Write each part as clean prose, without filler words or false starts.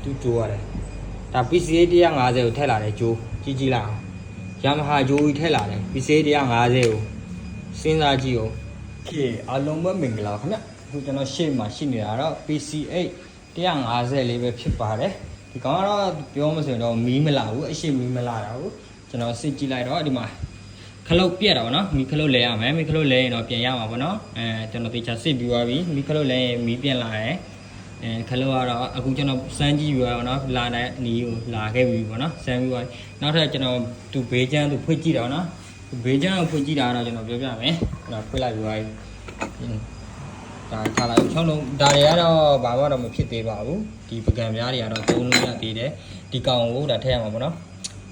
သူ့ကြိုးရတယ်ဒါ PCA 150ကိုထည့်လာတယ်ကြိုးကြီးကြီးလိုက်အောင်ရမဟာကြိုးကြီးထည့်လာတယ် PCA 150ကိုစဉ်းစားကြည့်အောင်โอเคအားလုံးပဲမင်္ဂလာခင်ဗျအခုကျွန်တော်ရှေ့မှာရှိနေတာတော့ PCA 150လေးပဲဖြစ်ပါတယ်ဒီကောင်ကတော့ပြောမစင်တော့မီးမလာဘူးအရှိမီးမလာတာကိုကျွန်တော်စစ်ကြည့်လိုက်တော့ဒီမှာခလုတ်ပြက်တာပေါ့နော်မီးခလုတ်လဲရမယ်မီးခလုတ်လဲရင်တော့ပြန်ရမှာပေါ့နော်ကျွန်တော်တေချာစစ်ပြီးသွားပြီမီးခလုတ်လဲရင်မီးပြန်လာတယ်ခလုတ်ကတော့အခုကျွန်တော်စမ်းကြည့်ပြီးတော့နော်လာတဲ့အနီးကိုလာခဲ့ပြီပေါ့နော်စမ်းပြီးသွားနောက်ထပ်ကျွန်တော်သူဘေးချမ်းသူဖွင့်ကြည့်တာနော်ဘေးချမ်းကိုဖွင့်ကြည့်တာတော့ကျွန်တော်ပြောပြမယ်ကျွန်တော်ဖွင့်လိုက်ပြီးသွားပြီဒါထားလိုက်6လုံးဒါတွေကတော့ဘာမှတော့မဖြစ်သေးပါဘူးဒီပကံပြားတွေကတော့3လုံးရသေးတယ်ဒီကောင်ကိုဒါထည့်ရမှာပေါ့နော်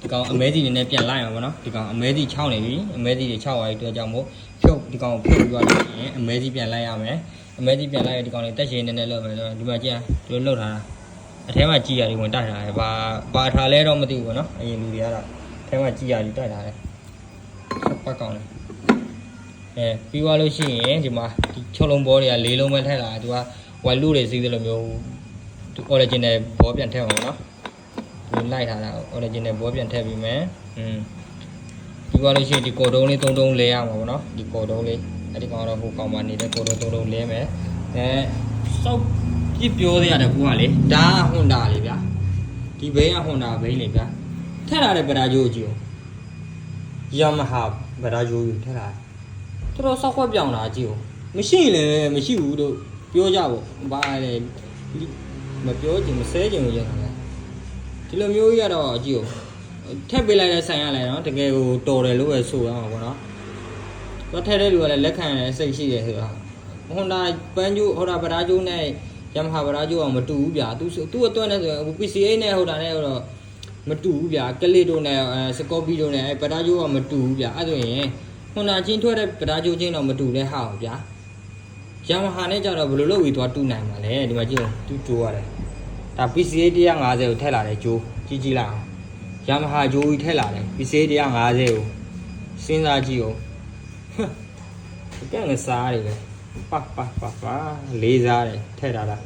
ဒီကောင်အမဲစီနေနဲ့ပြန်လိုက်မှာပေါ့နော်ဒီကောင်အမဲစီ6နေပြီအမဲစီတွေ6သွားပြီတွေ့ကြမို့ဖြုတ်ဒီကောင်ကိုဖြုတ်ပြီးသွားလို့ရှိရင်အမဲစီပြန်လိုက်ရမယ်အမဲစီပြန်လိုက်ရဒီကောင်တွေတက်ရှင်နေနဲ့လောက်မယ်ဆိုတော့ဒီမှာကြည့်ဒီလိုလောက်ထားတာအထဲမှာကြည်ရတယ်ဝင်တိုက်ထားတယ်ဘာထားလဲတော့မသိဘူးပေါ့နော်အရင်လူတွေကတော့အထဲမှာကြည်ရတယ်တိုက်ထားတယ်ပတ်ကောင်တယ်ပြီးသွားလို့ရှိရင်ဒီမှာဒီ6လုံးဘောတွေက4လုံးပဲထည့်လာသူကဝိုင်လူတွေစီးတယ်လို့မျိုးသူ original ဘောပြန်ထည့်မှာပေါ့နော်ဒီလိုက်ထားတာ original ဘောပြန်ထည့်ပြီးမယ်ပြီးသွားလို့ရှိရင်ဒီကော်တုံးလေး3တုံးလဲရမှာပေါ့နော်ဒီကော်တုံးလေးအဲ့ဒီကောင်တော့ဟိုကောင်မနေတဲ့ကော်တုံး3တုံးလဲမယ်စောက်ပြစ်ပြောရတဲ့ကူကလေဒါကဟွန်ဒါလေဗျာဒီဘိန်းကဟွန်ဒါဘိန်းလေဗျာထည့်လာတဲ့ဗဒါဂျိုးကြည့်ယမဟာဗဒါဂျိုးထည့်လာတော်တော်စောက်ခွက်ပြောင်းတာကြည့်ဦးမရှိလည်းမရှိဘူးတို့ပြောကြပေါ့ဘာလဲမပြောချင်မဆဲချင်လို့ရတာလေဒီလိုမျိုးကြီးကတော့ကြည့်ဦးထည့်ပေးလိုက်တဲ့ဆိုင်ရလဲနော်တကယ်ကိုတော်တယ်လို့ပဲဆိုရမှာပေါ့နော်တော့ထည့်တဲ့လူကလည်းလက်ခံရစိတ်ရှိတယ်ဆိုတာဟွန်ဒါပန်းကျိုးဟိုဒါဗဒါကျိုးနဲ့ယမဟာဗဒါကျိုးအောင်မတူဘူးဗျာသူ့အတွက်နဲ့ဆိုရင် PCA နဲ့ဟိုဒါနဲ့တော့မတူဘူးဗျာကလစ်တို့နဲ့စကောပီတို့နဲ့ဗဒါကျိုးကမတူဘူးဗျာအဲ့ဆိုရင်ဟွန်ဒါချင်းထွက်တဲ့ဗဒါကျိုးချင်းတော့မတူတဲ့ဟာဗျာယမဟာနဲ့ကြတော့ဘယ်လိုလုပ်ပြီးသွားတူနိုင်မှာလဲဒီမှာကြည့်ဦးသူကြိုးရတယ်ဒါ PCA 150ကိုထည့်လာတယ်ကြိုးကြီးကြီးလိုက်အောင်ယမဟာကြိုးကြီးထည့်လာတယ် PCA 150ကိုစဉ်းစားကြည့်ဦးကဲငစားတယ်ပဲပါလေးစားတယ်ထည့်ထားတာ